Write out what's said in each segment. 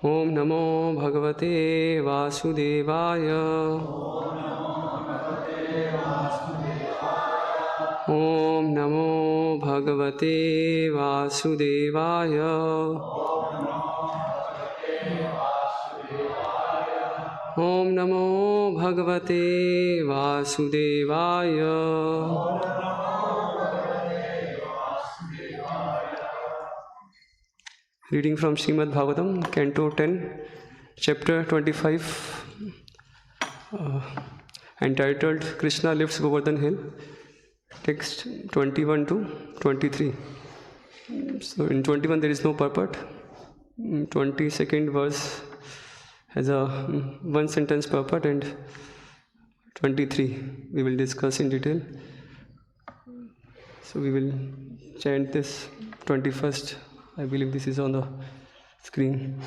Om Namo Bhagavate Vasudevaya. Om Namo Bhagavate Vasudevaya. Om Namo Bhagavate Vasudevaya. Reading from Srimad Bhagavatam, Canto 10, Chapter 25, entitled Krishna Lifts Govardhan Hill, text 21 to 23. So in 21 there is no purport. 22nd verse has a one sentence purport, and 23 we will discuss in detail. So we will chant this 21st. I believe this is on the screen.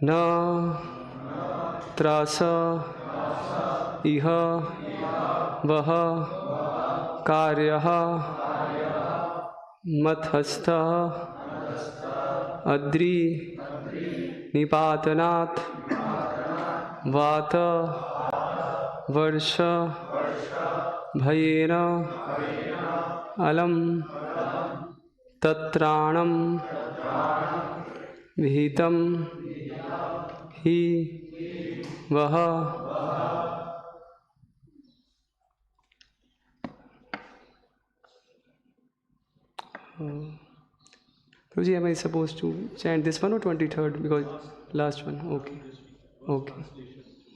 Na trasa iha vaha karyaha mathastha adri nipatanat vata varsha bhayena alam tatranam vihitam hi vaha. Prabhuji, am I supposed to chant this one or 23rd? Because last one. Okay. Okay.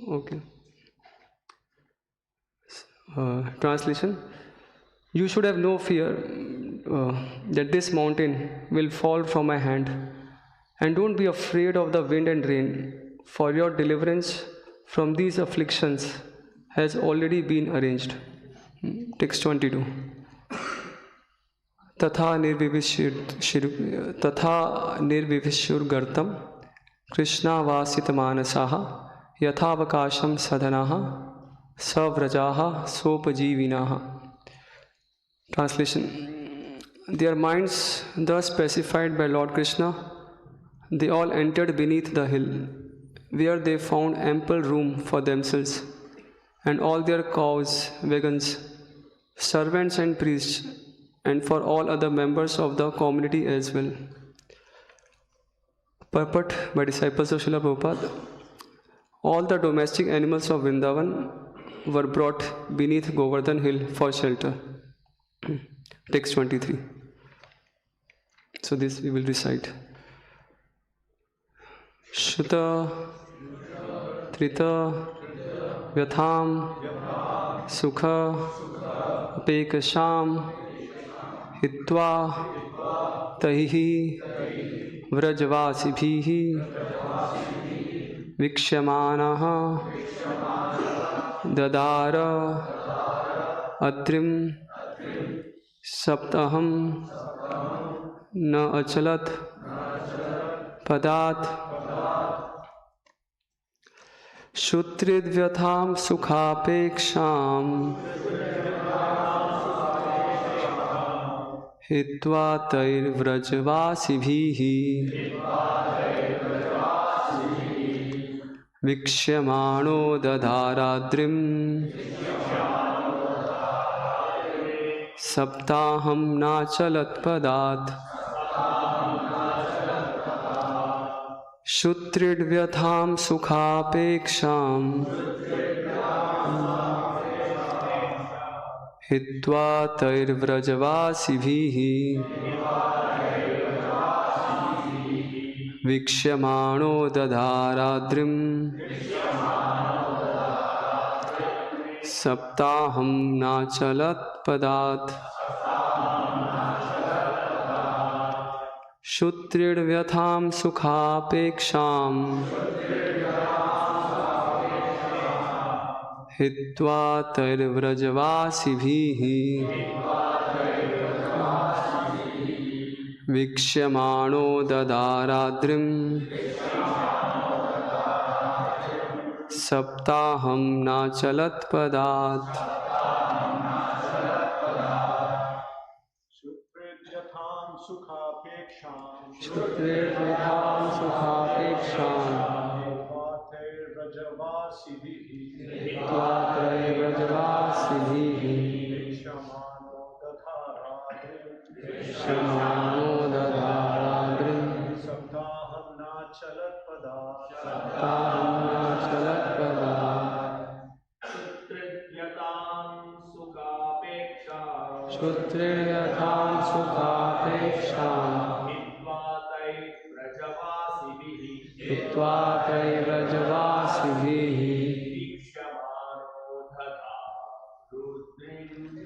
Okay. Translation. You should have no fear that this mountain will fall from my hand. And don't be afraid of the wind and rain, for your deliverance from these afflictions has already been arranged. Text 22. Tatha nirvivishur gartam Krishna vasit manasaha yathavakasham sadhanaha savrajaha sopajivinaha. Translation. Their minds thus pacified by Lord Krishna, they all entered beneath the hill, where they found ample room for themselves and all their cows, wagons, servants and priests, and for all other members of the community as well. Purport by disciples of Srila Prabhupada. All the domestic animals of Vrindavan were brought beneath Govardhan hill for shelter. Text 23. So this we will recite. Shuta Trita Vyatham Sukha Apekasham Hitva Tahihi Vrajvasibhihi Vikshyamanah Dadara Adrim Saptaham Na Achalat Padat Shutridvyatham Sukhapeksham Hitva Tair Vrajvasibhihi Vikshemano Dadaradrim Saptaham Nachalat Padat Shutridvyatham Sukhapeksham Hitva Tair Vrajvasibhihi Vikshemano Dadaradrim Saptaham Nachalat Padat Shutridvyatham Sukhapeksham Hitva Tair Vrajvasibhihi Vikshemano Dadaradrim Saptaham Nachalat Padat Shutridvyatham Sukhapeksham क्षुद्रेर्यथां सुखापेक्षाम् त्वात्रैर्व्रजवासिभिः क्षमाणो दधाराद्रिं सप्ताहं नाचलत्पदा क्षुद्रेर्यथां सुखापेक्षाम् हित्वा तैर्व्रजवासिभिः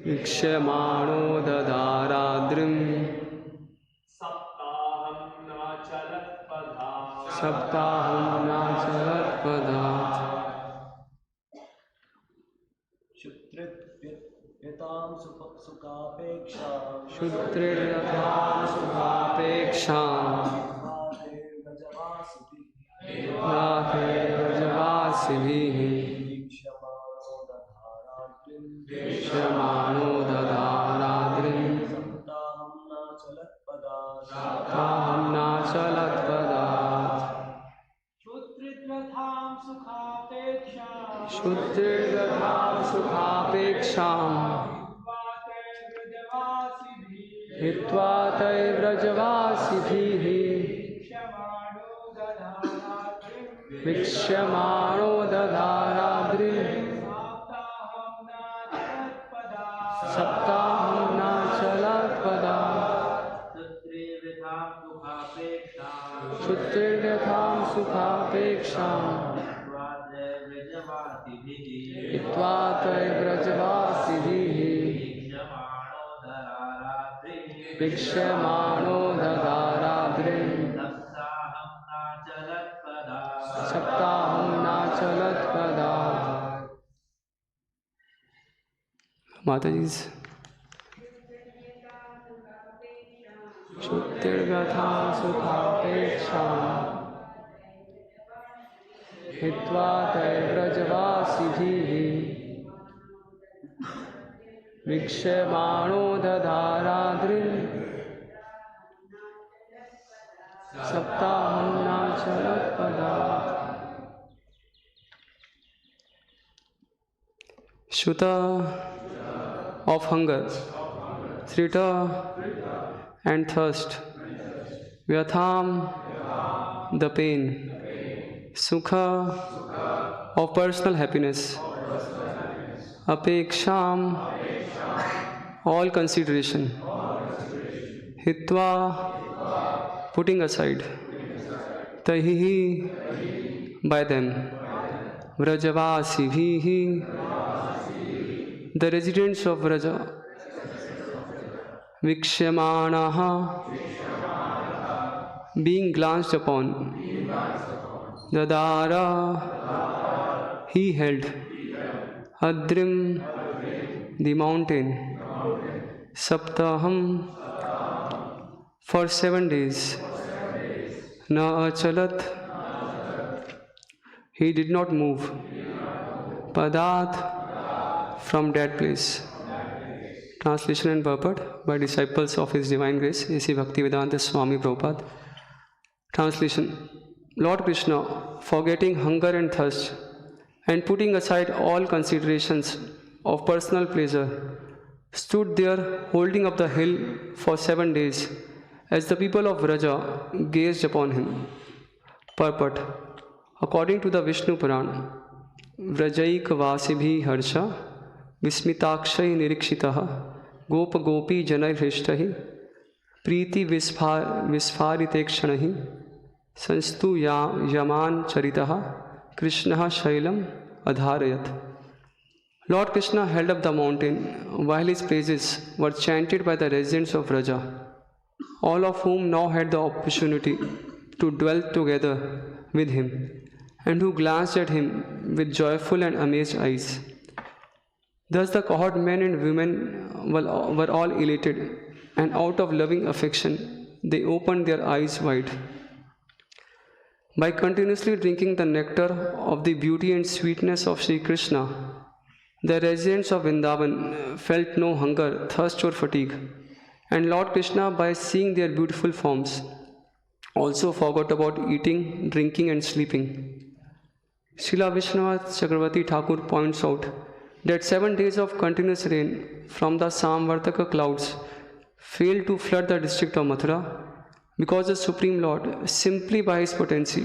वीक्ष्यमाणो दधाराद्रिं सप्ताहं नाचलत्पदात् क्षुद्रेर्यथां सुखापेक्षाम् व्रजवासिभिः वीक्ष्यमाणो दधाराद्रिं सप्ताहं नाचलत्पदात् क्षुद्रेर्यथां सुखापेक्षाम् हित्वा तैर्व्रजवासिभिः वीक्ष्यमाणो दधाराद्रिं सप्ताहं नाचलत्पदात् क्षुद्रेर्यथां सुखापेक्षाम् हित्वा तैर्व्रजवासिभिः वीक्ष्यमाणो दधाराद्रिं सप्ताहं नाचलत्पदात् माताजी क्षुद्रेर्यथां सुखापेक्षाम् हित्वा तैर्व्रजवासिभिः वीक्ष्यमाणो दधाराद्रिं सप्ताहं नाचलत्पदात् Shuta of hunger, Srita and thirst, Vyatham the pain, Sukha of personal happiness, Apeksham all consideration, Hitva putting aside, Tahihi by them, Vrajavasibhihi the residents of Vraja, Vikshyamanaha being glanced upon, Dadara he held, Adrim the mountain, Saptaham for 7 days, Na achalat he did not move, Padat from that place. Translation and purport by disciples of His Divine Grace, A.C. Bhaktivedanta Swami Prabhupada. Translation. Lord Krishna, forgetting hunger and thirst and putting aside all considerations of personal pleasure, stood there holding up the hill for 7 days as the people of Vraja gazed upon him. Purport. According to the Vishnu Purana, Vrajaik Vasibhi Harsha Vismitakshay Nirikshitaha Gopa Gopi Janai Hrishtahi Priti Vispharitekshanahi Sanstu Yaman Charitaha Krishnaha Shailam Adharayat. Lord Krishna held up the mountain while his praises were chanted by the residents of Vraja, all of whom now had the opportunity to dwell together with him and who glanced at him with joyful and amazed eyes. Thus the cohort men and women were all elated, and out of loving affection they opened their eyes wide. By continuously drinking the nectar of the beauty and sweetness of Sri Krishna, the residents of Vrindavan felt no hunger, thirst or fatigue. And Lord Krishna, by seeing their beautiful forms, also forgot about eating, drinking, and sleeping. Srila Vishwanath Chakravarti Thakur points out that 7 days of continuous rain from the Samvartaka clouds failed to flood the district of Mathura because the Supreme Lord, simply by his potency,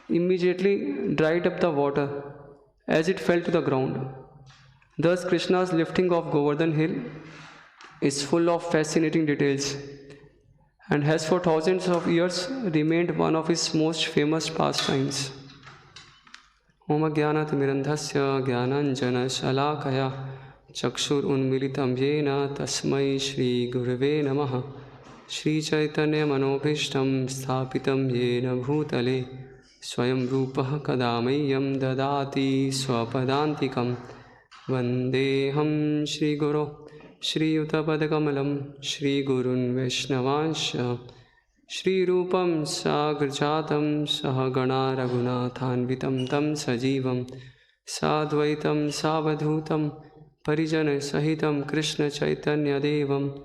immediately dried up the water as it fell to the ground. Thus, Krishna's lifting of Govardhan hill is full of fascinating details and has for thousands of years remained one of his most famous pastimes. Om Jnanatimirandhasya Jnananjana Chakshur Unmilitam Yena Tasmai Shri Gurave Namaha Shri Chaitanya Manobhishtam Sthapitam Yena Bhutale Swayam Rupaha Kadamayam Dadati Swapadantikam Vandeham Shri Guru Shri Utapadakamalam Shri Gurun Vaishnavansha Shri Rupam Sagrajatam Sahagana Raghunathanvitam Tam Sajivam Sadvaitam Savadhutam Parijana Sahitam Krishna Chaitanya Devam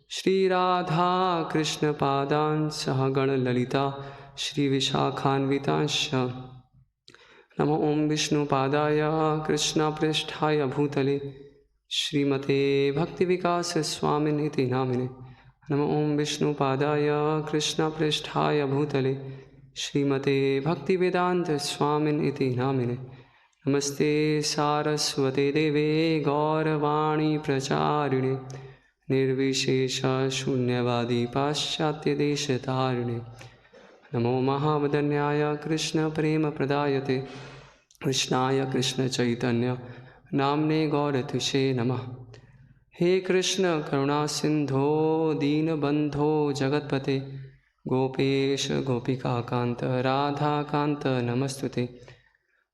Shri Radha Krishna Padan Sahagana Lalita Shri Vishakhanvitansha Namo Om Vishnu Padaya Krishna Prishthaya Bhutale Srimate Bhakti Vikas Swaminiti Namine Namo Om Vishnu Padaya Krishna Prishthaya Bhutale Srimate Bhakti Vedanta Swaminiti Namine Namaste Saraswate Deve Gauravani Pracharine Nirvishesha Shunyavadi Paschatya Deshatarine Namo Mahavadanyaya Krishna Prema Pradayate Krishnaya Krishna Chaitanya Namne Gauratushe Namah He Krishna Karuna Sindho Deen Bandho Jagatpate Gopesh Gopika Kanta Radha Kanta Namastute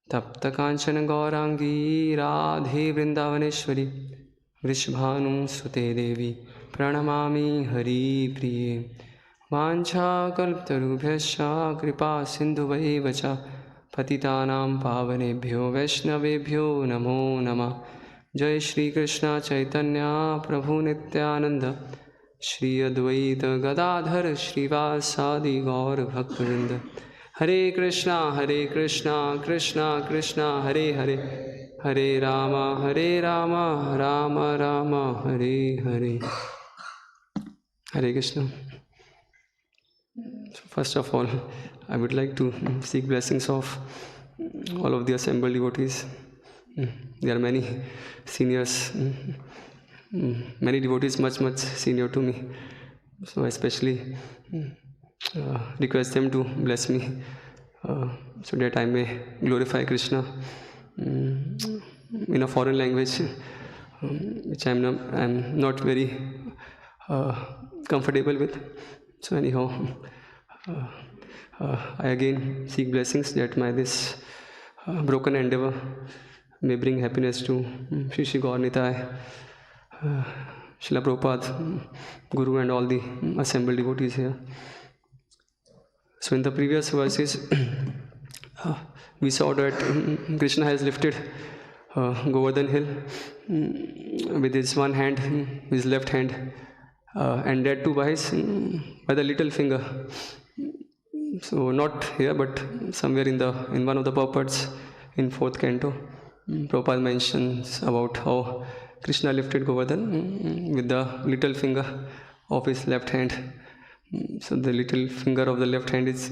Tapta Kanchana Gaurangi Radhe Vrindavaneshwari Vrishabhanu Sute Devi Pranamami Hari Priye Vancha Kalptarubhyascha Kripa Sindhuvaevacha Patitanam Pavanebhyo Vaishnavebhyo Namo Namah Jai Shri Krishna Chaitanya Prabhu Nityananda Shri Advaita Gadadhar Shri Vasadi Gaur Bhaktivinoda Hare Krishna Krishna Krishna Hare Hare Hare Rama Rama Rama Hare Hare Hare Krishna. So first of all, I would like to seek blessings of all of the assembled devotees. There are many seniors, many devotees much senior to me. So I especially request them to bless me so that I may glorify Krishna in a foreign language which I am not very comfortable with. So anyhow, I again seek blessings that this broken endeavor may bring happiness to Shri Shri Gaur Nitai, Srila Prabhupada, Guru and all the assembled devotees here. So in the previous verses, we saw that Krishna has lifted Govardhan hill with his one hand, his left hand, and that too by the little finger. So not here, but somewhere in one of the purports in 4th canto, Prabhupada mentions about how Krishna lifted Govardhan with the little finger of his left hand. So the little finger of the left hand is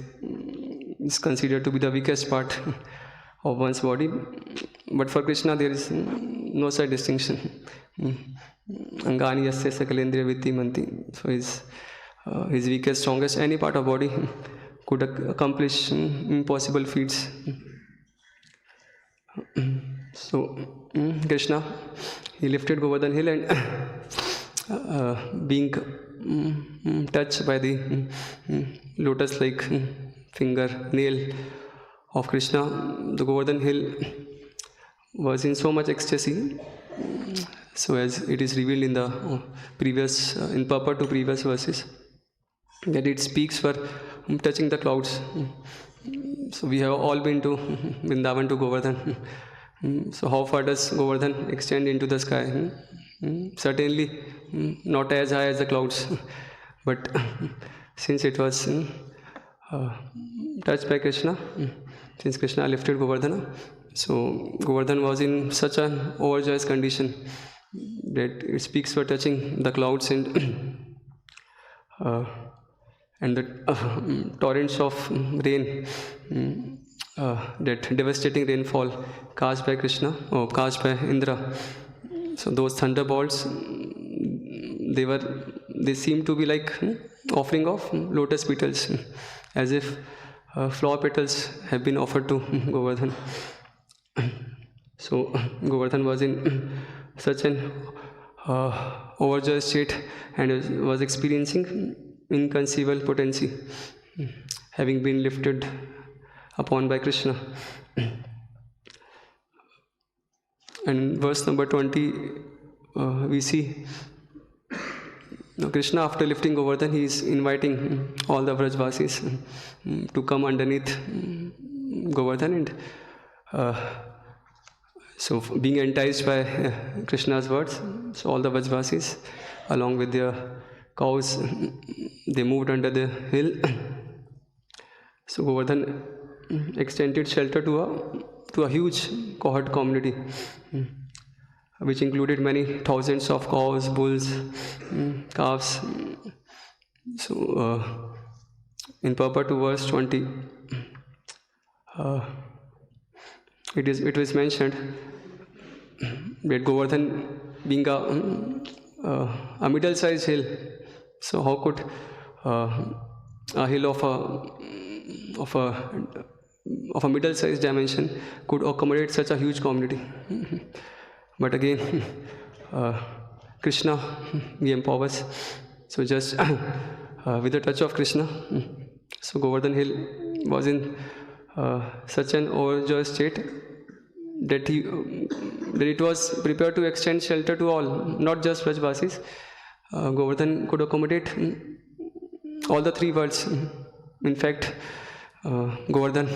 considered to be the weakest part of one's body, but for Krishna there is no such distinction. Angani yasya sakalendriya vitti manti. So his weakest, strongest, any part of body could accomplish impossible feats. So Krishna, he lifted Govardhan hill and being touched by the lotus-like fingernail of Krishna, the Govardhan hill was in so much ecstasy. So as it is revealed in the previous, in purport to previous verses, that it speaks for touching the clouds. So we have all been to Vrindavan, to Govardhan, So how far does Govardhan extend into the sky? Certainly not as high as the clouds, but since it was touched by Krishna, since Krishna lifted Govardhana, so Govardhan was in such an overjoyous condition that its peaks were touching the clouds, and the torrents of rain, that devastating rainfall caused by Krishna or caused by Indra. So those thunderbolts, they seemed to be like offering of lotus petals, as if flower petals have been offered to Govardhan. So Govardhan was in such an overjoyed state and was experiencing inconceivable potency, having been lifted upon by Krishna. And in verse number 20, we see Krishna, after lifting Govardhan, he is inviting all the Vrajvasis to come underneath Govardhan, and so being enticed by Krishna's words, so all the Vrajvasis, along with their cows, they moved under the hill. So Govardhan extended shelter to a huge cohort community, which included many thousands of cows, bulls, calves. So in purport to verse 20, it was mentioned that Govardhan being a middle-sized hill, so how could a hill of a middle-sized dimension could accommodate such a huge community? But again, Krishna, he empowers. So just with the touch of Krishna, so Govardhan hill was in such an overjoyed state that it was prepared to extend shelter to all, not just Vrajvasis. Govardhan could accommodate all the three worlds. In fact, Govardhan,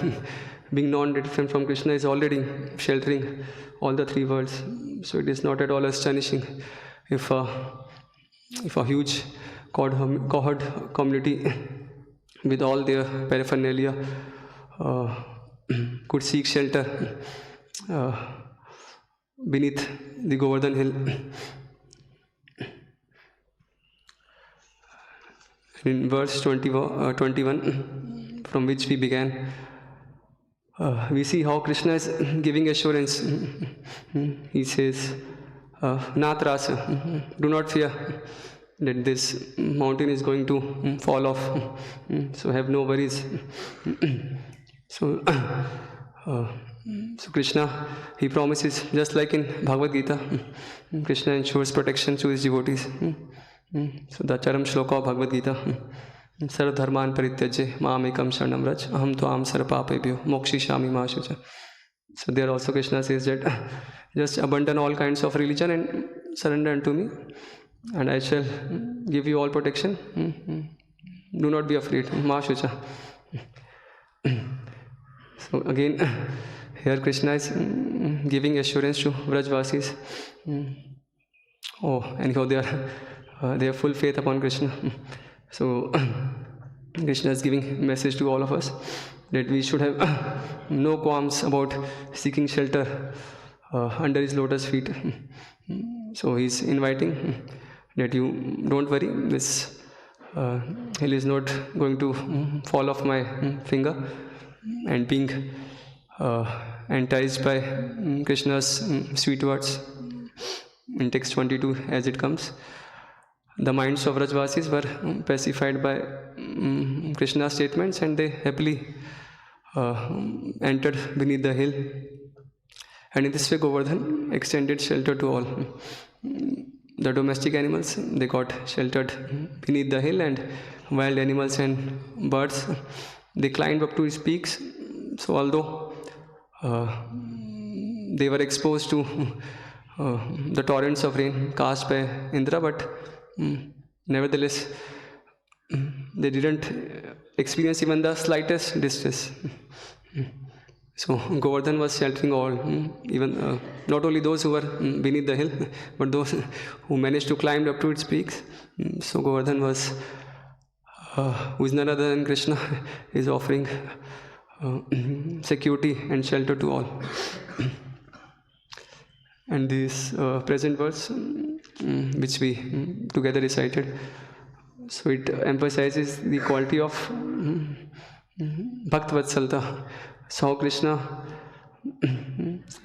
being non-different from Krishna, is already sheltering all the three worlds. So it is not at all astonishing if a huge cohort community with all their paraphernalia could seek shelter beneath the Govardhan hill. In verse 21, from which we began, we see how Krishna is giving assurance. He says, Natrasa, do not fear that this mountain is going to fall off. So have no worries. So Krishna, he promises, just like in Bhagavad Gita, Krishna ensures protection to his devotees. So the Charam Shloka of Bhagavad Gita, Sarva dharman parityaje maam ekam sharanam vraj aham tvam sarva papebhyo mokshishami ma shucha. So there also Krishna says that just abandon all kinds of religion and surrender unto me, and I shall give you all protection. Do not be afraid. Ma shucha. So again, here Krishna is giving assurance to Vrajvasis. Anyhow, they have full faith upon Krishna. So Krishna is giving message to all of us that we should have no qualms about seeking shelter under his lotus feet. So he is inviting that you don't worry, this hill is not going to fall off my finger. And being enticed by Krishna's sweet words, in text 22 as it comes, the minds of Vrajvasis were pacified by Krishna's statements, and they happily entered beneath the hill. And in this way Govardhan extended shelter to all. The domestic animals, they got sheltered beneath the hill, and wild animals and birds, they climbed up to his peaks. So although they were exposed to the torrents of rain cast by Indra, but nevertheless they didn't experience even the slightest distress. So Govardhan was sheltering all, even not only those who were beneath the hill, but those who managed to climb up to its peaks. So Govardhan was, who is none other than Krishna, is offering security and shelter to all. And this present verse, which we together recited, so it emphasizes the quality of Bhakt Vatsalta. So Krishna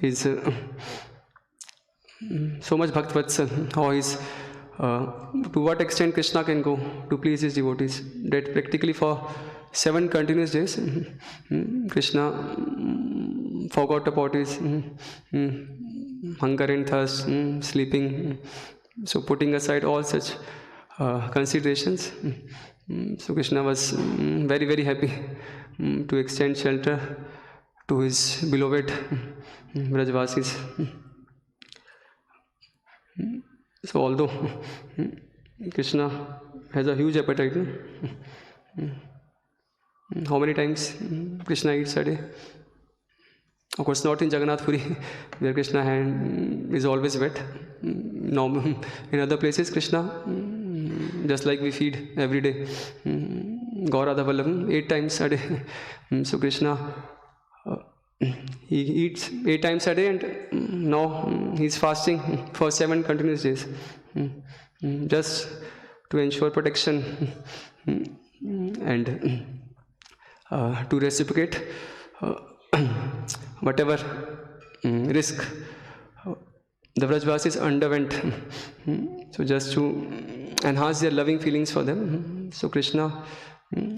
is so much Bhakt Vatsal, how is to what extent Krishna can go to please his devotees, that practically for 7 continuous days Krishna forgot about his hunger and thirst, sleeping, so putting aside all such considerations, so Krishna was very, very happy to extend shelter to his beloved Brajvasis. So although Krishna has a huge appetite, how many times Krishna eats a day? Of course, not in Jagannath Puri, where Krishna hand is always wet. No, in other places, Krishna, just like we feed every day, Gaurada Vallabham 8 times a day. So Krishna, he eats 8 times a day, and now he's fasting for 7 continuous days, just to ensure protection and to reciprocate whatever risk the Vrajvasis underwent, so just to enhance their loving feelings for them. So Krishna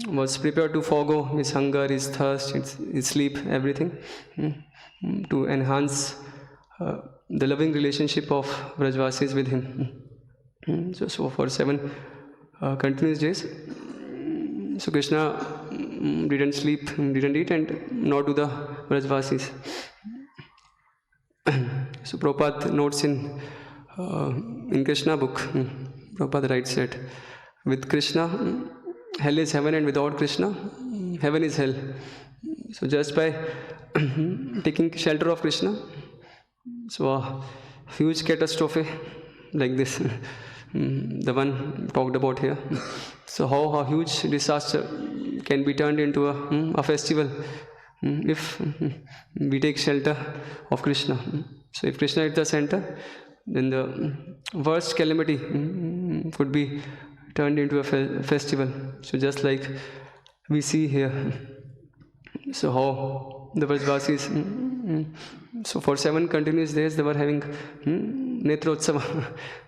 was prepared to forego his hunger, his thirst, his sleep, everything, to enhance the loving relationship of Vrajvasis with him. So for 7 continuous days, so Krishna didn't sleep, didn't eat, and nor do the Vrajvasis. So Prabhupada notes in Krishna book, Prabhupada writes that with Krishna, hell is heaven, and without Krishna, heaven is hell. So just by taking shelter of Krishna, so a huge catastrophe like this, the one talked about here. So how a huge disaster can be turned into a festival if we take shelter of Krishna. So if Krishna is the center, then the worst calamity could be turned into a festival. So just like we see here, so how the Vrajvasis, so for 7 continuous days they were having Netrotsava.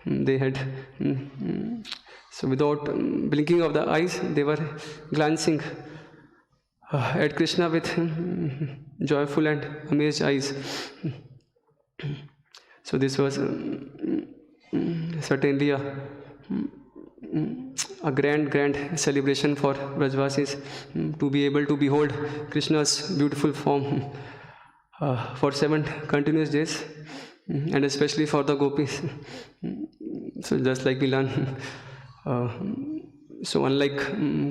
They had, so without blinking of the eyes, they were glancing at Krishna with joyful and amazed eyes. So this was certainly a grand celebration for Vrajvasis to be able to behold Krishna's beautiful form for 7 continuous days, and especially for the gopis. So just like we learn, so unlike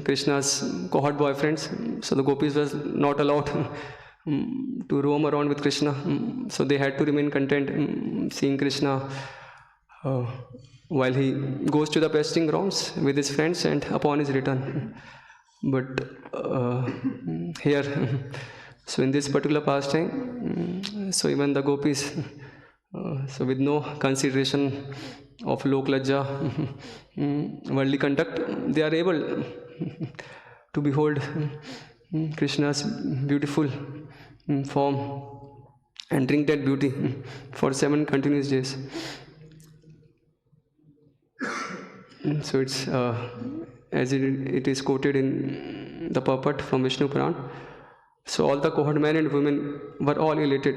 Krishna's cohort boyfriends, so the gopis was not allowed to roam around with Krishna, so they had to remain content seeing Krishna while he goes to the pasting grounds with his friends and upon his return. But here, so in this particular pastime, so even the gopis, so with no consideration of lok lajja, worldly conduct, they are able to behold Krishna's beautiful form and drink that beauty for 7 continuous days. So it's as it is quoted in the purport from Vishnu Puran. So all the cohort men and women were all elated,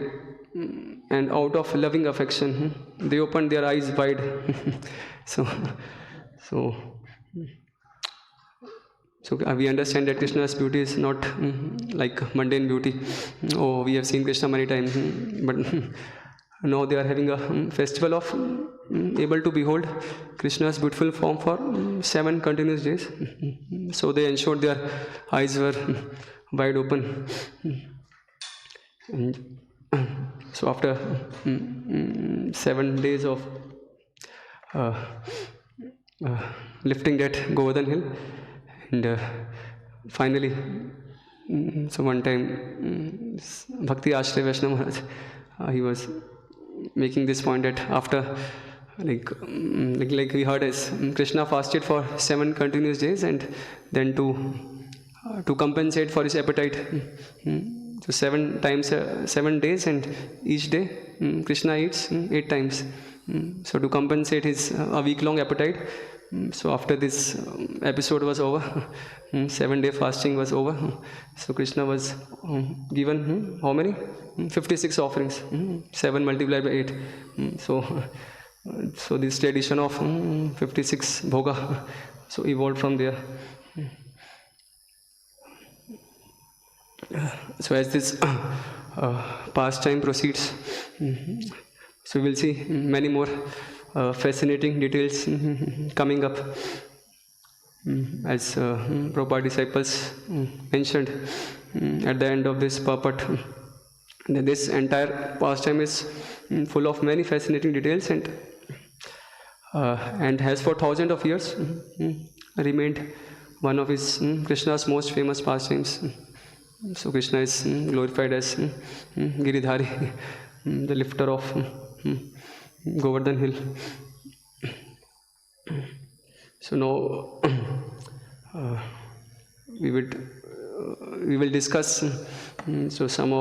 and out of loving affection, they opened their eyes wide. So we understand that Krishna's beauty is not like mundane beauty. Oh, we have seen Krishna many times, but now they are having a festival of able to behold Krishna's beautiful form for 7 continuous days. So they ensured their eyes were wide open. And so after 7 days of lifting that Govardhan hill, and finally, so one time, Bhakti Ashray Vaishnava Maharaj, he was making this point that after, like we heard, as Krishna fasted for 7 continuous days, and then to compensate for his appetite, so 7 times 7 days, and each day Krishna eats 8 times. So to compensate his a week-long appetite, so after this episode was over, 7-day fasting was over, so Krishna was given how many? 56 offerings, 7 multiplied by 8. So this tradition of 56 bhoga so evolved from there. So as this pastime proceeds, so we'll see many more fascinating details coming up, as Prabhupada disciples mentioned at the end of this purport. This entire pastime is full of many fascinating details, and has for thousands of years remained one of his Krishna's most famous pastimes. So Krishna is glorified as Giridhari, the lifter of Govardhan hill. So now we will discuss so some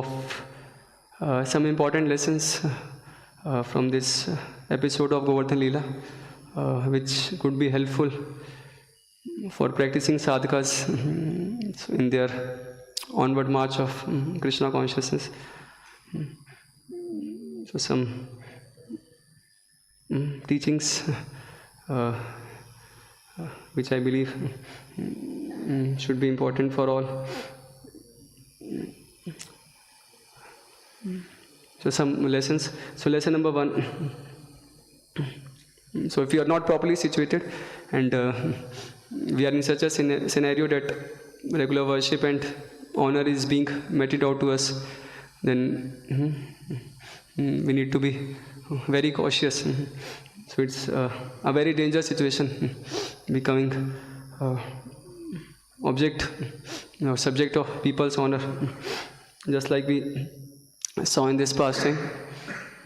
important lessons from this episode of Govardhan Leela, which could be helpful for practicing sadhakas in their onward march of Krishna consciousness. So some teachings which I believe should be important for all. So some lessons. So lesson number 1. So if you are not properly situated, and we are in such a scenario that regular worship and honor is being meted out to us, then we need to be very cautious. So it's a very dangerous situation, becoming subject of people's honor, just like we saw in this pastime.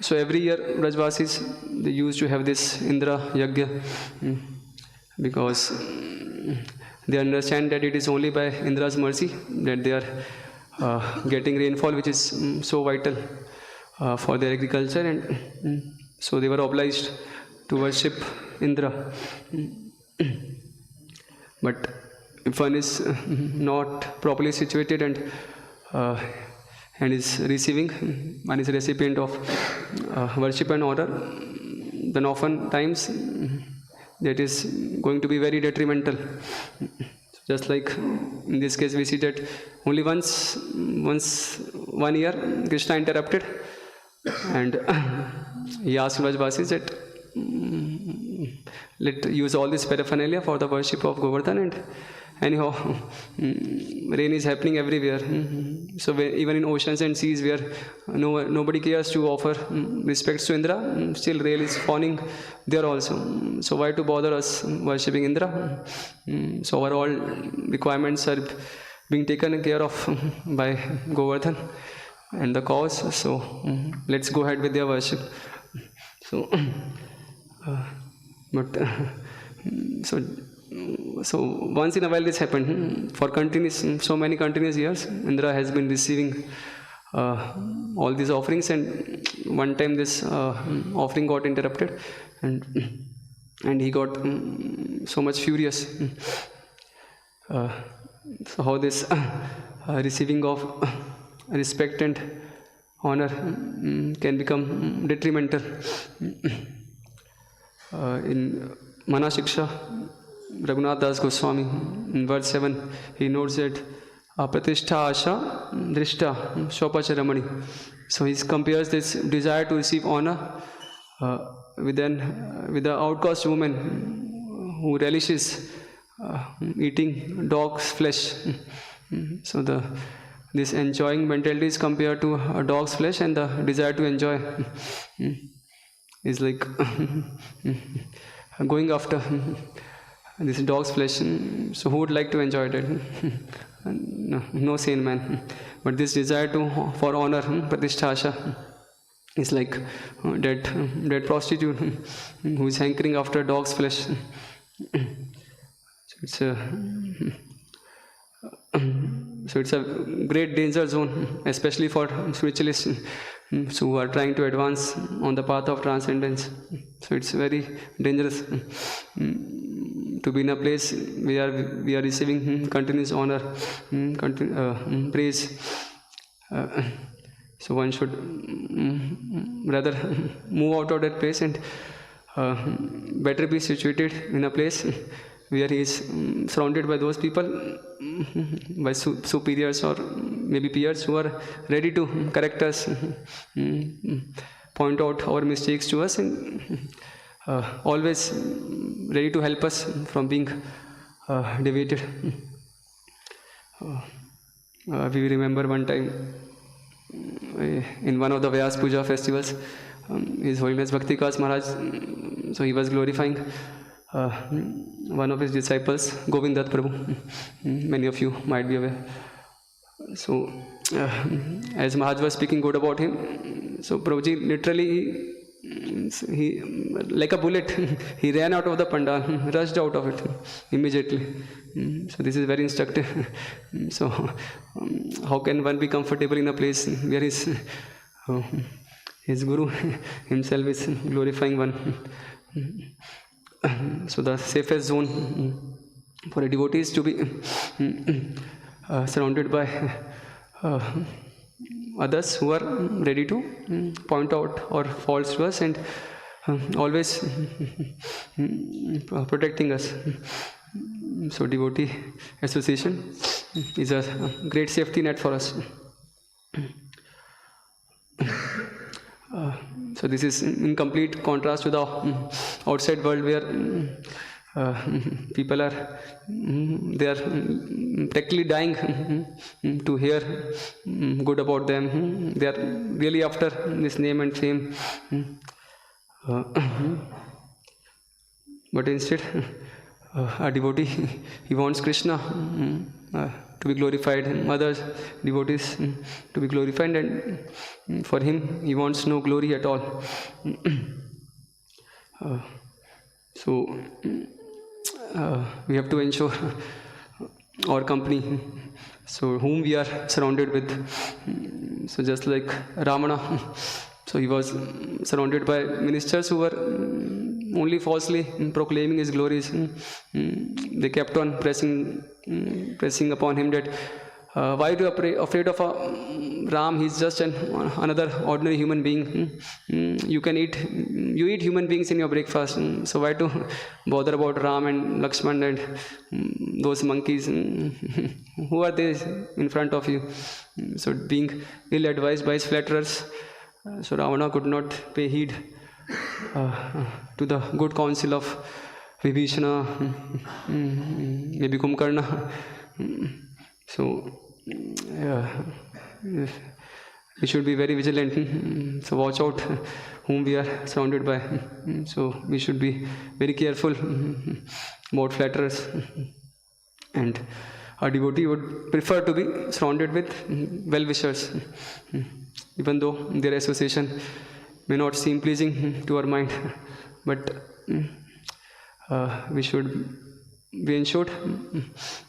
So every year Brajvasis, they used to have this Indra Yagya, because they understand that it is only by Indra's mercy that they are getting rainfall, which is so vital for their agriculture, and so they were obliged to worship Indra. But if one is not properly situated and is receiving, one is a recipient of worship and honor, then often times that is going to be very detrimental. Just like in this case, we see that only once 1 year Krishna interrupted, and he asked Brajvasis that let use all this paraphernalia for the worship of Govardhan, and anyhow rain is happening everywhere. So even in oceans and seas where nobody cares to offer respects to Indra, still rain is falling there also. So why to bother us worshipping Indra? So our all requirements are being taken care of by Govardhan and the cause. So let's go ahead with their worship. So so once in a while this happened. For so many continuous years, Indra has been receiving all these offerings, and one time this offering got interrupted, and he got so much furious. So how this receiving of respect and honor can become detrimental. In Mana Shiksha, Raghunath Das Goswami, in verse 7, he notes that Pratishtha Asha Drishta Shopacharamani. So he compares this desire to receive honor with the outcast woman who relishes eating dog's flesh. So the this enjoying mentality is compared to a dog's flesh, and the desire to enjoy is like going after this dog's flesh. So who would like to enjoy that? No sane man. But this desire for honor, pratisthasha, is like dead prostitute who is hankering after dog's flesh. So it's a great danger zone, especially for spiritualists who are trying to advance on the path of transcendence. So it's very dangerous to be in a place where we are receiving continuous honor, praise. So one should rather move out of that place and better be situated in a place where he is surrounded by those people, by superiors or maybe peers who are ready to correct us, point out our mistakes to us, and always ready to help us from being deviated. We remember one time in one of the Vyas Puja festivals, His Holiness Bhakti Vikas Maharaj, so he was glorifying one of his disciples, Govind Dutt Prabhu. Many of you might be aware. So, as Maharaj was speaking good about him, so Prabhuji literally, he like a bullet, he ran out of the pandal, rushed out of it immediately. So this is very instructive. So, how can one be comfortable in a place where his Guru himself is glorifying one? So the safest zone for a devotee is to be surrounded by others who are ready to point out our faults to us and always protecting us. So devotee association is a great safety net for us. So this is in complete contrast to the outside world where people are practically dying to hear good about them. They are really after this name and fame. But instead, a devotee, he wants Krishna to be glorified, and other devotees to be glorified, and for him, he wants no glory at all. So we have to ensure our company, so whom we are surrounded with. So just like Ramana, so he was surrounded by ministers who were only falsely proclaiming his glories. They kept on pressing upon him that why do you afraid of Ram? He's just another ordinary human being. You eat human beings in your breakfast. So why to bother about Ram and Lakshman and those monkeys? Who are they in front of you? So being ill-advised by his flatterers, so Ravana could not pay heed to the good counsel of Vibhishana, maybe Kumkarna. So we should be very vigilant. So watch out whom we are surrounded by. So we should be very careful about flatterers. And a devotee would prefer to be surrounded with well-wishers, even though their association may not seem pleasing to our mind, but we should be ensured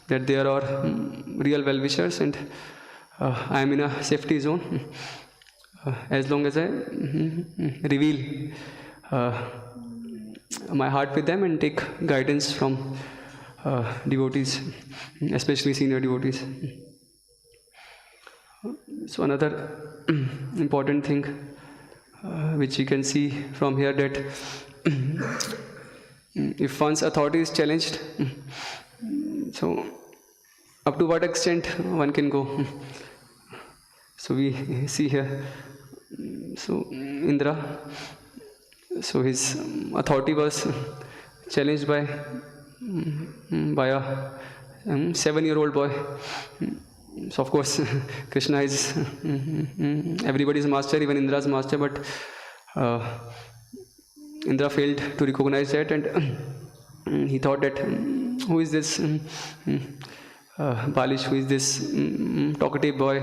that there are real well-wishers, and I am in a safety zone as long as I reveal my heart with them and take guidance from devotees, especially senior devotees. So another important thing which you can see from here, that if one's authority is challenged, so up to what extent one can go. So we see here, so Indra, so his authority was challenged by a 7-year-old boy. So of course, Krishna is everybody's master, even Indra's master, but Indra failed to recognize that, and he thought that who is this Balish, who is this talkative boy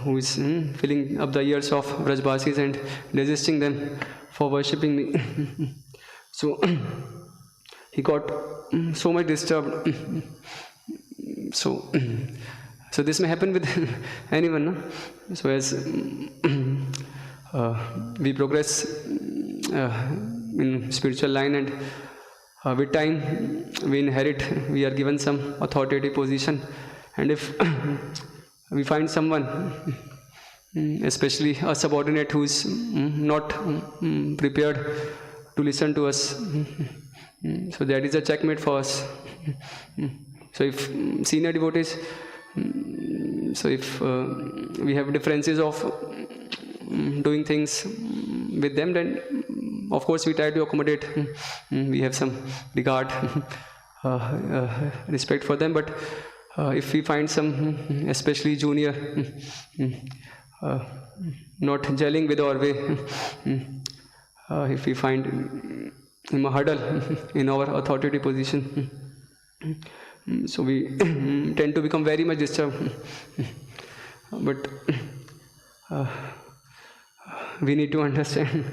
who is filling up the ears of Vrajbasis and resisting them for worshipping me. So he got so much disturbed. So this may happen with anyone, no? So as we progress in spiritual line, and with time we are given some authoritative position, and if we find someone, especially a subordinate who is not prepared to listen to us, so that is a checkmate for us. So if senior devotees, so if we have differences of doing things with them, then of course we try to accommodate. We have some regard, respect for them, but if we find some, especially junior, not gelling with our way, if we find him a hurdle in our authoritative position, so we tend to become very much disturbed. But we need to understand,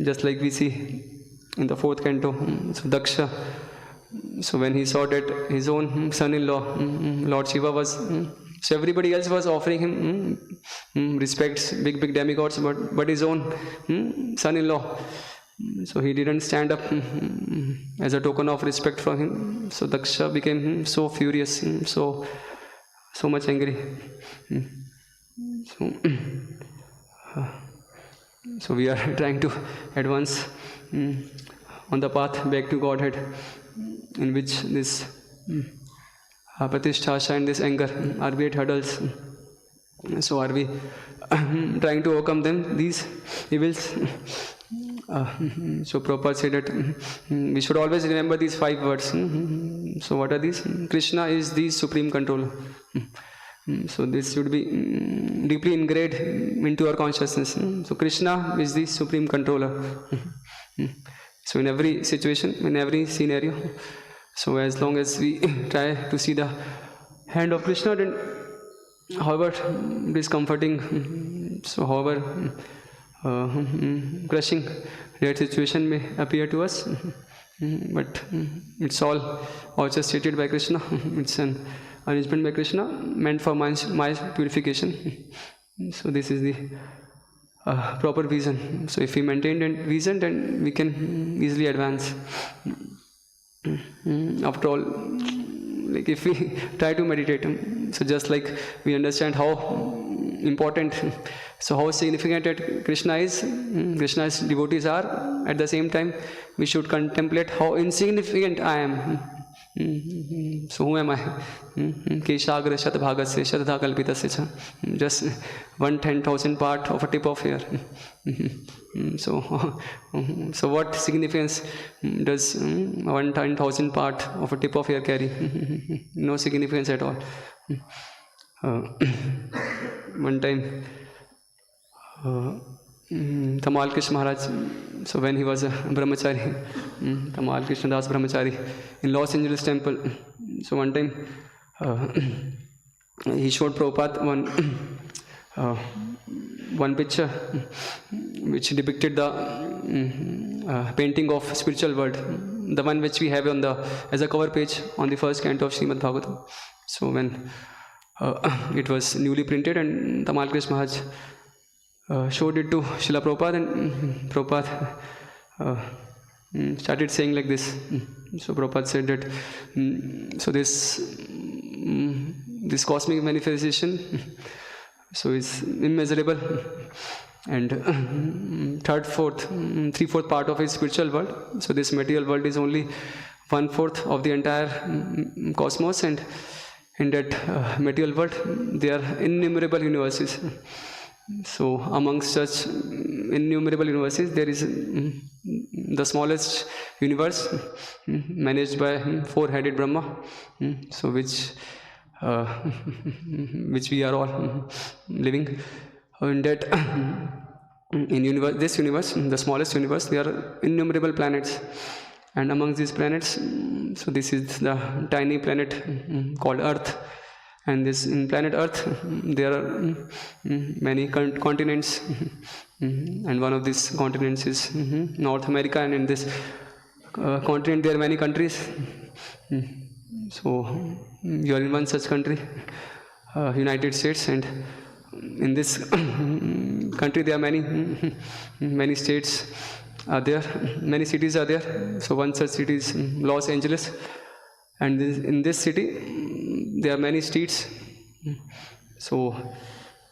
just like we see in the 4th canto, so Daksha, so when he saw that his own son-in-law, Lord Shiva, was, so everybody else was offering him respects, big demigods, but his own son-in-law, so he didn't stand up as a token of respect for him. So Daksha became so furious, so much angry. So we are trying to advance on the path back to Godhead, in which this Pratisthasha and this anger are great hurdles. So are we trying to overcome them, these evils? So Prabhupada said that we should always remember these 5 words. So what are these? Krishna is the supreme controller. So this should be deeply engraved into our consciousness. So Krishna is the supreme controller. So in every situation, in every scenario, so as long as we try to see the hand of Krishna, then however discomforting, so however crushing that situation may appear to us, but it's all orchestrated by Krishna. It's an arrangement by Krishna meant for my purification. So this is the proper vision. So if we maintain that vision, then we can easily advance. After all, like if we try to meditate, so just like we understand how important, so how significant that Krishna's devotees are, at the same time we should contemplate how insignificant I am. So who am I? Keshagra Shatbhagasya Shatadha Kalpitasya cha. Just 1/10,000 part of a tip of hair. So what significance does 1/10,000 part of a tip of hair carry? No significance at all. One time, Tamal Krishna Maharaj, so when he was a brahmachari, Tamal Krishna Das brahmachari in Los Angeles temple, so one time he showed Prabhupada one picture which depicted the painting of spiritual world, the one which we have on as a cover page on the 1st canto of Srimad Bhagavatam. So when it was newly printed, and Tamal Krishna Maharaj showed it to Srila Prabhupada, and Prabhupada started saying like this. So Prabhupada said that so this cosmic manifestation so is immeasurable, and 3/4 part of its spiritual world. So this material world is only 1/4 of the entire cosmos, and in that material world there are innumerable universes. So amongst such innumerable universes, there is the smallest universe managed by 4-headed Brahma, so which which we are all living in that. In this universe, the smallest universe, there are innumerable planets, and amongst these planets, so this is the tiny planet called Earth. And this in planet Earth, there are many continents, and one of these continents is North America, and in this continent there are many countries. So you are in one such country, United States, and in this country there are many states are there, many cities are there. So one such city is Los Angeles, and in this city there are many streets. So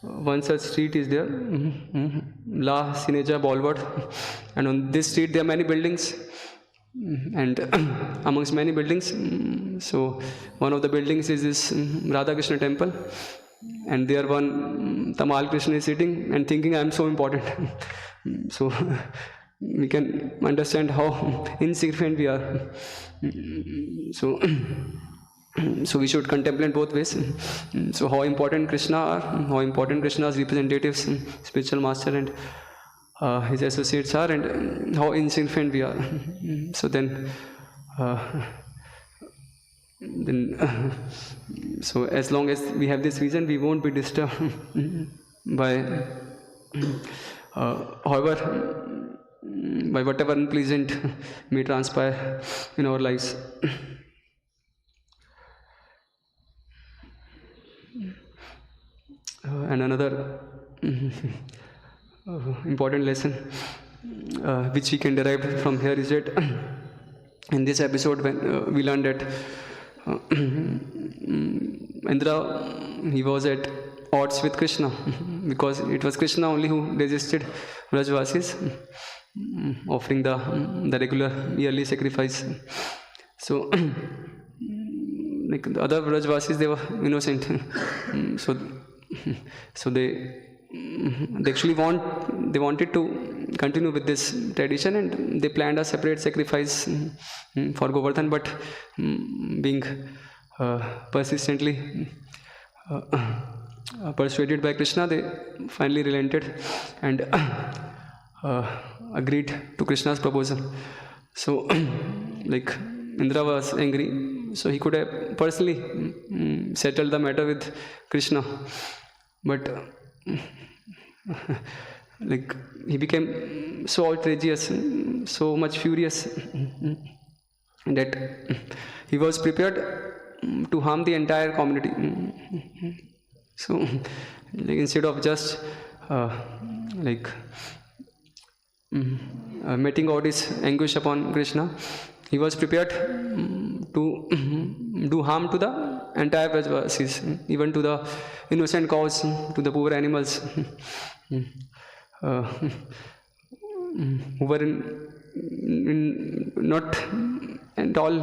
one such street is there, La Cineja Boulevard, and on this street there are many buildings, and amongst many buildings, so one of the buildings is this Radha Krishna temple, and there one Tamal Krishna is sitting and thinking, I am so important. So we can understand how insignificant we are. So we should contemplate both ways. So how important Krishna are, how important Krishna's representatives, spiritual master and his associates are, and how insignificant we are. So then so as long as we have this vision, we won't be disturbed by however, by whatever unpleasant may transpire in our lives. And another important lesson which we can derive from here is that in this episode, when we learned that Indra, he was at odds with Krishna, because it was Krishna only who resisted Vrajvasis offering the regular yearly sacrifice. So like the other Vrajvasis, they were innocent. So they actually wanted to continue with this tradition, and they planned a separate sacrifice for Govardhan, but being persistently persuaded by Krishna, they finally relented and agreed to Krishna's proposal. So like Indra was angry, so he could have personally settled the matter with Krishna, but like he became so outrageous, so much furious, that he was prepared to harm the entire community. So like instead of just meting out his anguish upon Krishna, he was prepared to do harm to the entire Vrajvasis, even to the innocent cows, to the poor animals who were not at all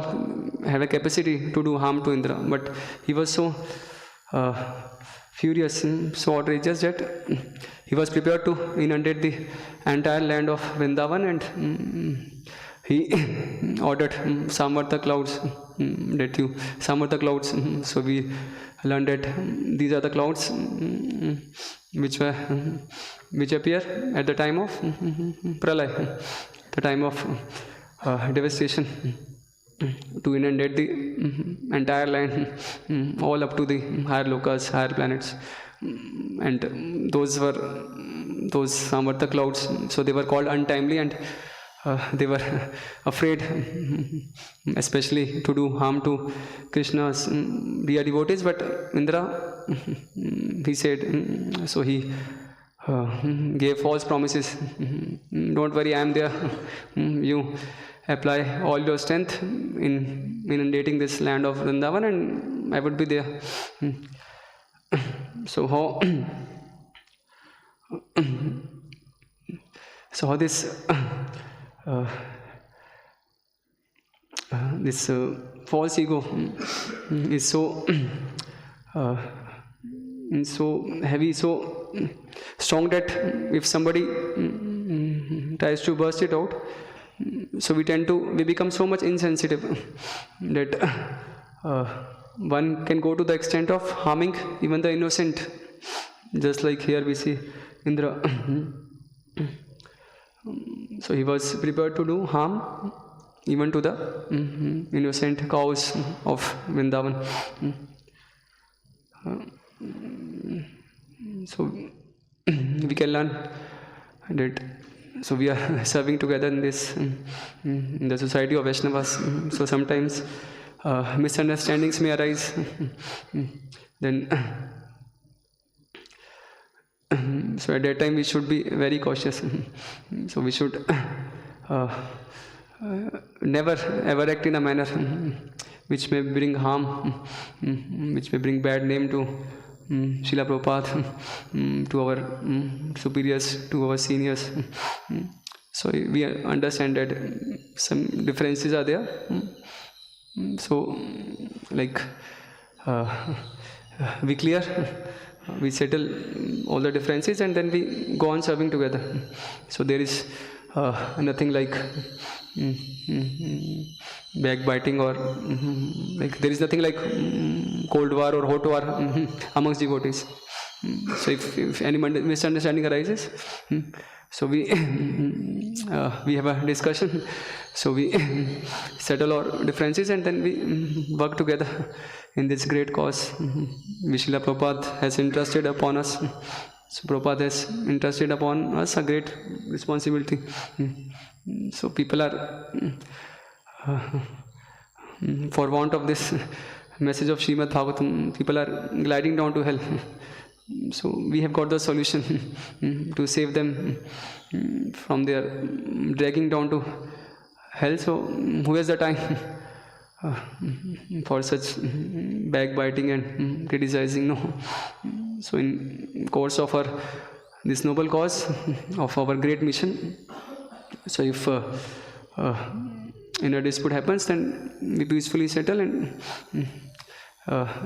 have a capacity to do harm to Indra. But he was so furious, so outrageous, that he was prepared to inundate the entire land of Vrindavan, and he ordered Samartha clouds, Samartha clouds. So we learned that these are the clouds which appear at the time of Pralay, the time of devastation, to inundate the entire land, all up to the higher lokas, higher planets. And those Samartha clouds, so they were called untimely, and they were afraid, especially to do harm to Krishna's dear devotees. But Indra, he said, so he gave false promises. Don't worry, I am there. You apply all your strength in inundating this land of Vrindavan, and I would be there. So how this this false ego is so heavy, so strong, that if somebody tries to burst it out, so we become so much insensitive that one can go to the extent of harming even the innocent. Just like here we see Indra. So he was prepared to do harm even to the innocent cows of Vrindavan. So we can learn that. So we are serving together in this, in the society of Vaishnavas. So sometimes misunderstandings may arise. Then, so at that time we should be very cautious. So we should never ever act in a manner which may bring harm, which may bring bad name to Srila Prabhupada, to our superiors, to our seniors. So we understand that some differences are there. So like we clear, we settle all the differences, and then we go on serving together. So there is nothing like backbiting, or like there is nothing like cold war or hot war amongst devotees. So if any misunderstanding arises, so we have a discussion. So we settle our differences, and then we work together in this great cause which Srila Prabhupada has entrusted upon us. So Prabhupada has entrusted upon us a great responsibility. So people are, for want of this message of Srimad Bhagavatam, people are gliding down to hell. So we have got the solution to save them from their dragging down to hell. So who has the time for such backbiting and criticizing? No. So in course of our this noble cause of our great mission, so if in a dispute happens, then we peacefully settle, and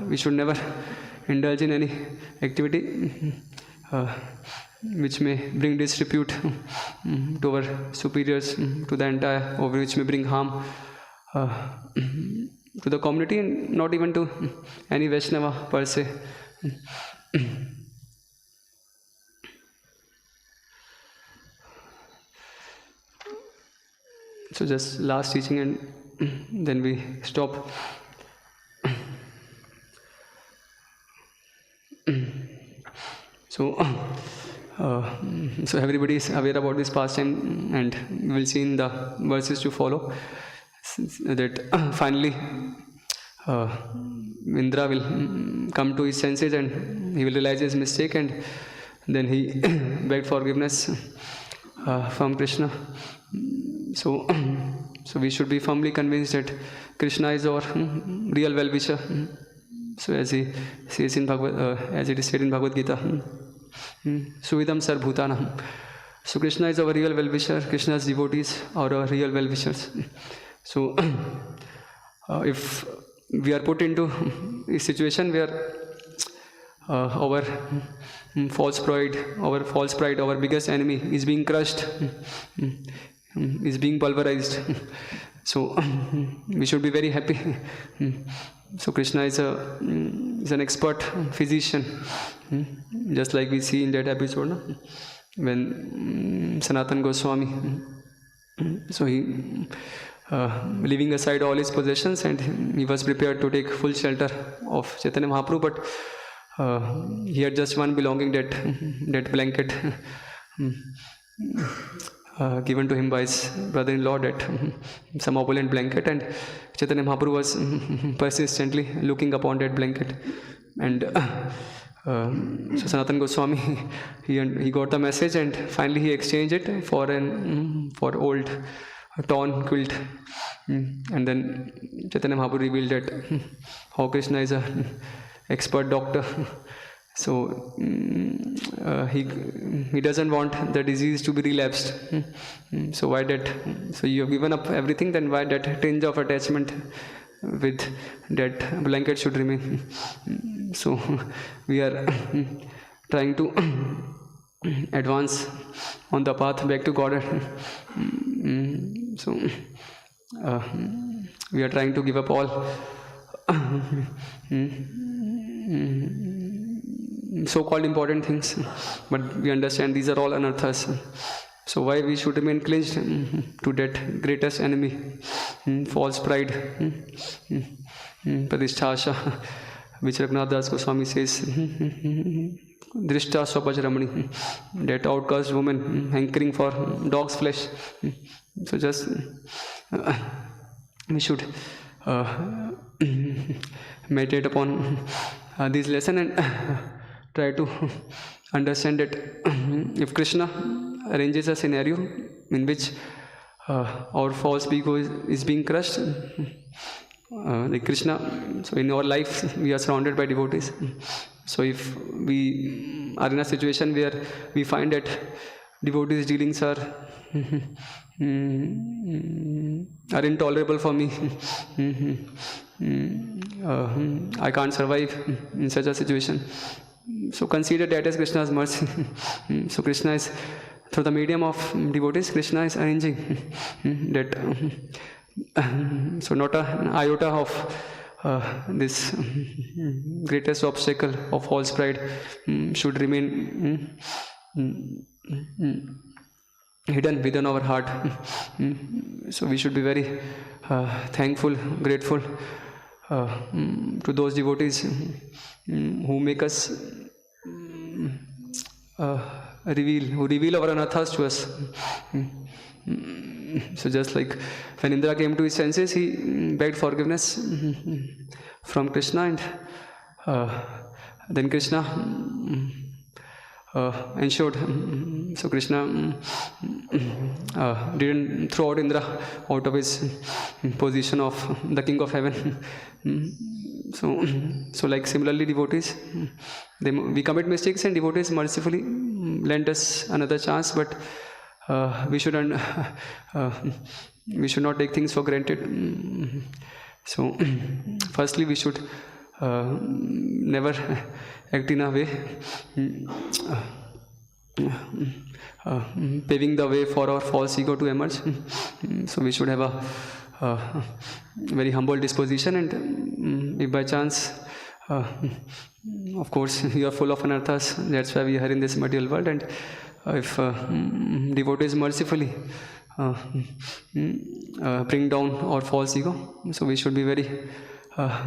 we should never indulge in any activity which may bring disrepute to our superiors, to the entire, or which may bring harm to the community, and not even to any Vaishnava per se. So just last teaching, and then we stop. So everybody is aware about this pastime, and we will see in the verses to follow that finally Indra will come to his senses, and he will realize his mistake, and then he begged forgiveness from Krishna. So we should be firmly convinced that Krishna is our real well-wisher. So as he says in as it is said in Bhagavad Gita, Suvidam Sarvbhutanam. So Krishna is our real well-wisher. Krishna's devotees are our real well-wishers. So if we are put into a situation where our false pride, our biggest enemy, is being crushed, is being pulverized, so we should be very happy. So Krishna is an expert physician, just like we see in that episode, no? When Sanatana Goswami, so he leaving aside all his possessions, and he was prepared to take full shelter of Chaitanya Mahaprabhu, but he had just one belonging, that blanket given to him by his brother-in-law, that some opulent blanket, and Chaitanya Mahaprabhu was persistently looking upon that blanket, and so Sanatana Goswami, he got the message, and finally he exchanged it for old torn quilt, and then Chaitanya Mahaprabhu revealed that how Krishna is an expert doctor. So he doesn't want the disease to be relapsed. So why that? So you have given up everything, then why that tinge of attachment with that blanket should remain? So we are trying to advance on the path back to Godhead. So we are trying to give up all so-called important things, but we understand these are all anarthas. So why we should remain cleansed to that greatest enemy, false pride, Pradishthasha, which Raghunath Das Goswami says, Drishta Swapajramani, that outcast woman hankering for dog's flesh. So just we should meditate upon this lesson and try to understand that if Krishna arranges a scenario in which our false ego is being crushed, like Krishna, so in our life we are surrounded by devotees. So if we are in a situation where we find that devotees' dealings are intolerable for me, I can't survive in such a situation. So consider that as Krishna's mercy. So Krishna is, through the medium of devotees, Krishna is arranging that. So not an iota of this greatest obstacle of false pride should remain hidden within our heart. So we should be very thankful, grateful to those devotees who make us reveal our anarthas to us. So just like when Indra came to his senses, he begged forgiveness from Krishna, and then Krishna ensured. So Krishna didn't throw out Indra out of his position of the king of heaven. So like similarly devotees, we commit mistakes and devotees mercifully lend us another chance, but we should not take things for granted. So firstly we should never act in a way paving the way for our false ego to emerge. So we should have a very humble disposition, and if by chance, of course, you are full of anarthas, that's why we are in this material world, and if devotees mercifully bring down our false ego, so we should be very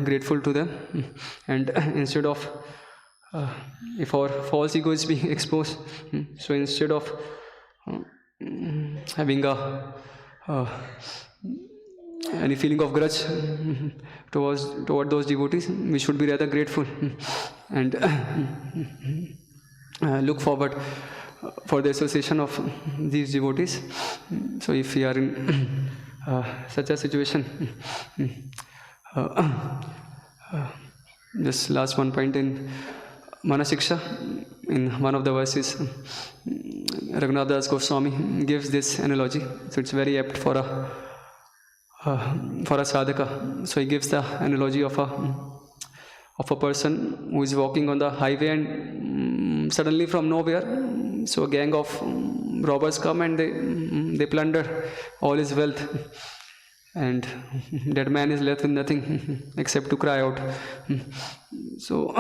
grateful to them, and instead of if our false ego is being exposed, so instead of having any feeling of grudge toward those devotees, we should be rather grateful and look forward for the association of these devotees. So if we are in such a situation, just last one point in Manasiksha, in one of the verses, Raghunath Das Goswami gives this analogy. So it's very apt for a sadhaka. So he gives the analogy of a person who is walking on the highway, and suddenly from nowhere, so a gang of robbers come and they plunder all his wealth, and that man is left with nothing except to cry out. So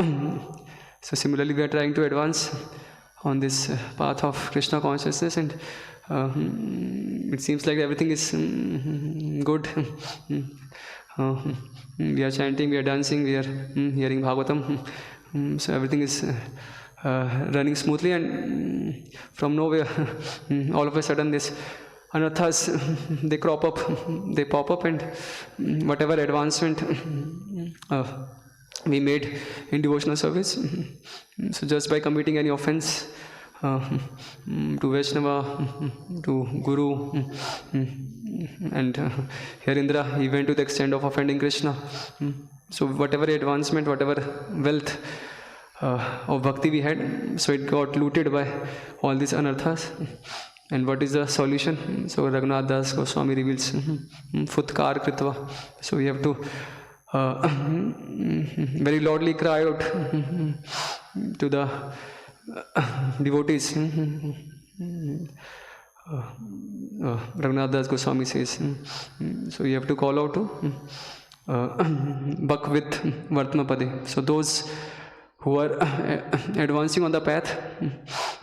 similarly we are trying to advance on this path of Krishna consciousness, and it seems like everything is good. We are chanting, we are dancing, we are hearing Bhagavatam, so everything is running smoothly, and from nowhere all of a sudden this anarthas, they crop up, they pop up, and whatever advancement we made in devotional service, so just by committing any offense to Vaishnava, to Guru, and here Indra, he went to the extent of offending Krishna. So whatever advancement, whatever wealth of bhakti we had, so it got looted by all these anarthas. And what is the solution? So Raghunath Das Goswami reveals Futkar Kritva. So we have to very loudly cry out to the devotees. Raghunath Das Goswami says, so you have to call out to Bhak with Vartmapade. So those who are advancing on the path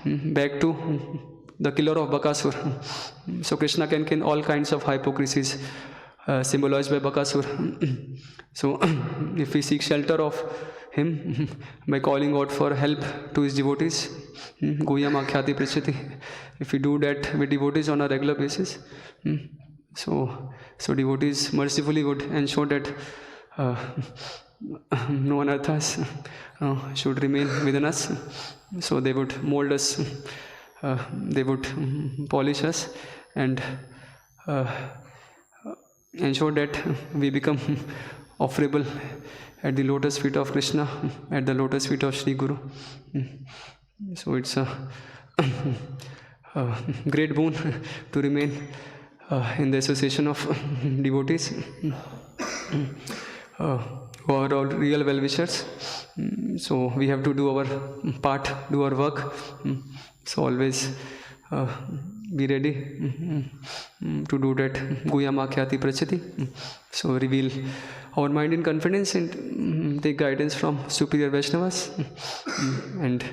back to the killer of Bakasur. So Krishna can kill all kinds of hypocrisies symbolized by Bakasur. So if we seek shelter of him by calling out for help to his devotees, Guhyam Akhyati Prachati, if we do that with devotees on a regular basis, so devotees mercifully would ensure that no anarthas should remain within us. So they would mold us, they would polish us, and ensure that we become offerable at the lotus feet of Krishna, at the lotus feet of Sri Guru. So it's a great boon to remain in the association of devotees who are all real well-wishers. So we have to do our part, do our work. So always be ready to do that. Guhyamakyati Prachati. So reveal our mind in confidence and take guidance from superior Vaishnavas, and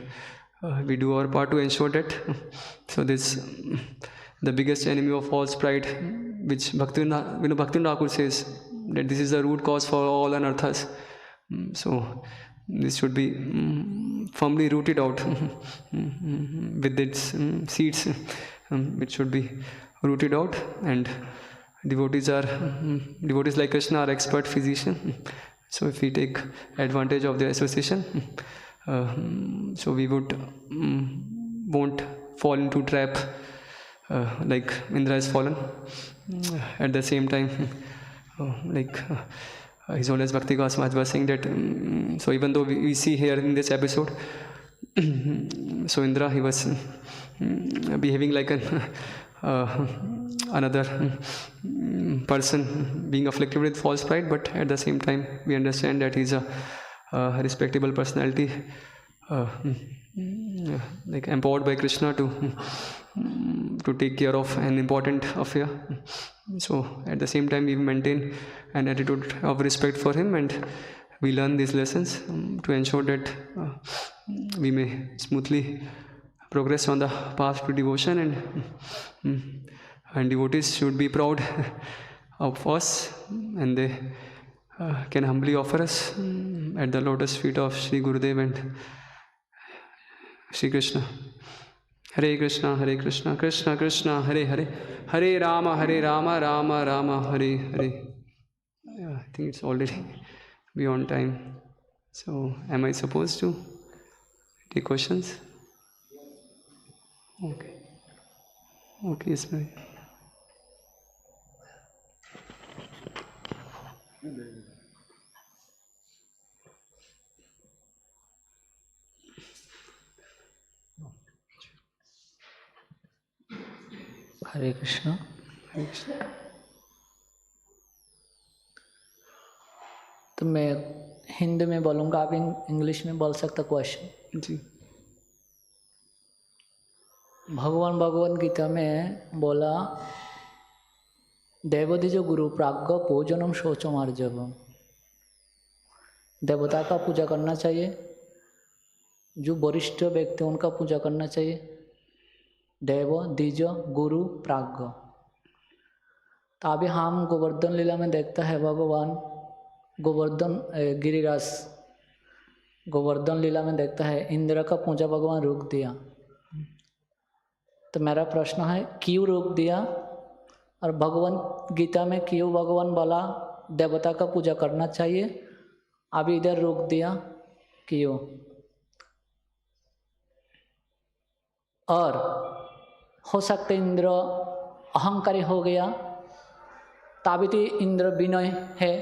we do our part to ensure that. So this the biggest enemy of false pride, which Bhaktivinoda Thakur says that this is the root cause for all anarthas. So this should be firmly rooted out with its seeds. It should be rooted out, and devotees like Krishna are expert physician. So if we take advantage of their association, so we won't fall into trap like Indra has fallen. At the same time, His Holiness Bhakti Maharaj was saying that, so even though we see here in this episode, so Indra, he was behaving like another person being afflicted with false pride, but at the same time we understand that he's a respectable personality, empowered by Krishna to take care of an important affair. So at the same time we maintain an attitude of respect for him, and we learn these lessons to ensure that we may smoothly progress on the path to devotion, and devotees should be proud of us, and they can humbly offer us at the lotus feet of Sri Gurudev and Sri Krishna. Hare Krishna, Krishna Krishna, Hare Hare, Hare Rama, Rama Rama, Hare Hare. I think it's already beyond time. So, am I supposed to take questions? Okay. Okay, yes, ma'am. हरे कृष्णा. हरे कृष्ण. तो मैं हिंदी में बोलूँगा, आप English में बोल सकते question. जी. भगवान भगवद गीता में बोला, देवदी जो गुरु प्राज्ञ पूजनम शौचम आर्जवम. देवता का पूजा करना चाहिए, जो वरिष्ठ व्यक्ति उनका पूजा करना चाहिए. देव द्विज गुरु प्राज्ञ. तो अभी हम गोवर्धन लीला में देखता है भगवान गोवर्धन गिरिराज गोवर्धन लीला में देखता है इंद्र का पूजा भगवान रोक दिया. तो मेरा प्रश्न है, क्यों रोक दिया, और भगवान गीता में क्यों भगवान बोला देवता का पूजा करना चाहिए, अभी इधर रोक दिया, क्यों? और हो सकते इंद्र अहंकारी हो गया, तभी तो इंद्र विनय है.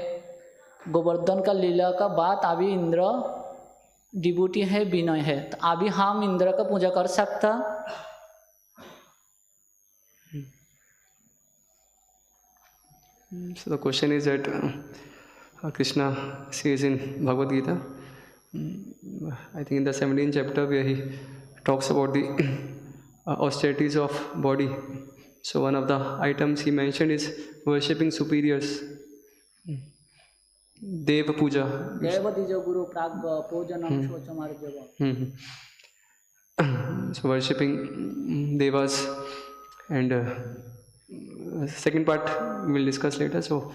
गोवर्धन का लीला का बात, अभी इंद्र डिवोटी है, विनय है, तो अभी हम इंद्र का पूजा कर सकता. So the question is that Krishna says in Bhagavad Gita, I think in the 17th chapter, where he talks about the austerities of body. So one of the items he mentioned is worshipping superiors. Dev Puja. Deva Dijo Guru Pragga Pujanam Shochamarjava. So worshipping devas, and second part we will discuss later. So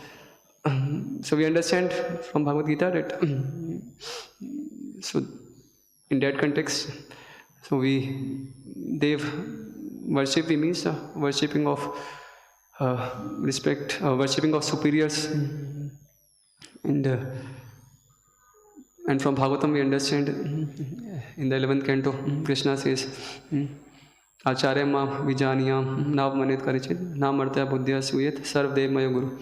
we understand from Bhagavad Gita that so in that context, so we Dev worship means worshipping of respect, worshipping of superiors, and from Bhagavatam we understand in the 11th canto, Krishna says, Acharya ma vijaniyam nav manit karichit na martya buddhya suyet sarvdev maya guru.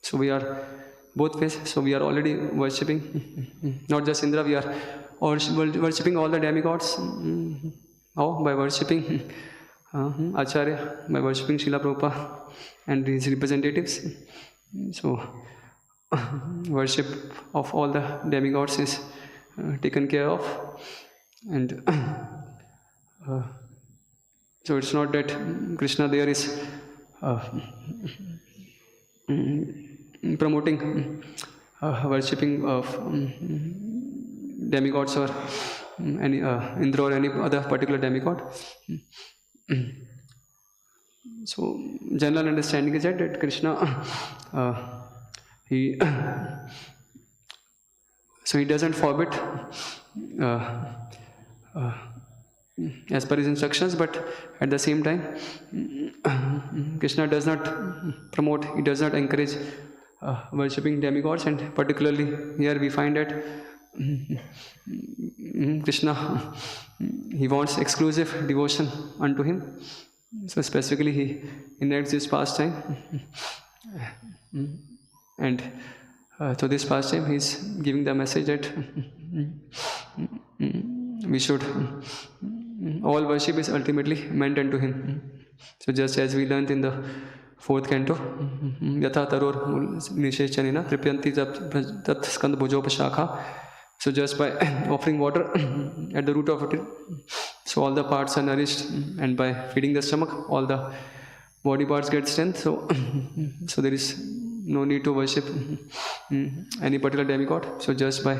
So we are both ways. So we are already worshipping not just Indra, we are worshipping all the demigods. How? By worshipping Acharya, by worshipping Srila Prabhupada and his representatives. So worship of all the demigods is taken care of, and so it's not that Krishna there is promoting worshipping of demigods or any Indra or any other particular demigod. So general understanding is that Krishna he doesn't forbid as per his instructions, but at the same time Krishna does not promote, he does not encourage worshipping demigods, and particularly here we find that Krishna, he wants exclusive devotion unto him. So specifically he enacts this pastime, and so this pastime he is giving the message that we should, all worship is ultimately meant unto him. So just as we learned in the 4th canto, Yatha Taror Nishechanina Tripyanti Tat Skand Bhujopashakha. So just by offering water at the root of it, so all the parts are nourished, and by feeding the stomach, all the body parts get strength. So there is no need to worship any particular demigod. So just by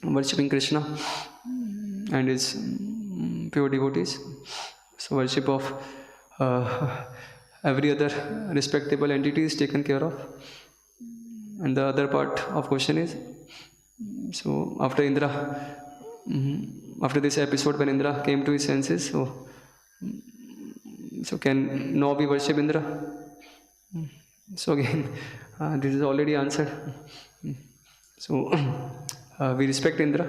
worshipping Krishna and his pure devotees, so worship of every other respectable entity is taken care of. And the other part of question is, so after Indra, after this episode when Indra came to his senses, so can now we worship Indra? So again, this is already answered. So we respect Indra.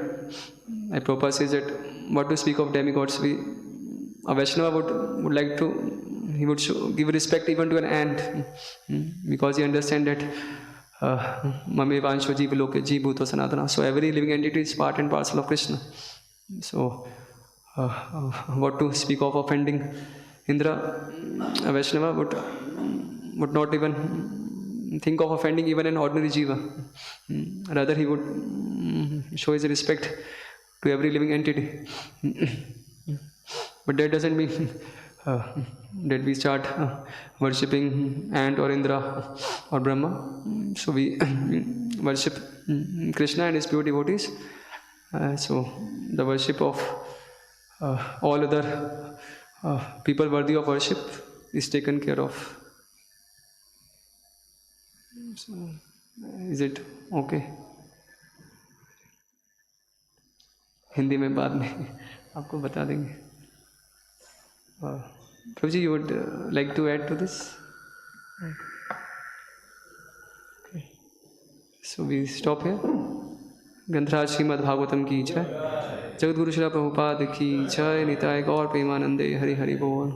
Prabhupada says that what to speak of demigods, a Vaishnava would like to, he would give respect even to an ant, because he understands that Mame Vansho Jeev Loke Jeev Bhuto Sanatana. So every living entity is part and parcel of Krishna. So what to speak of offending Indra? A Vaishnava would not even think of offending even an ordinary jiva. Rather he would show his respect to every living entity. But that doesn't mean that we start worshipping ant or Indra or Brahma. So we worship Krishna and his pure devotees. So the worship of all other people worthy of worship is taken care of. So is it okay? Hindi में बाद में आपको बता देंगे. Prabhuji, you would like to add to this? Okay. So we stop here. ग्रंथराज Shrimad Bhagavatam की जय. जगत गुरु श्रील प्रभुपाद की जय. निताय गौर प्रेमानंदे. हरि हरि बोल.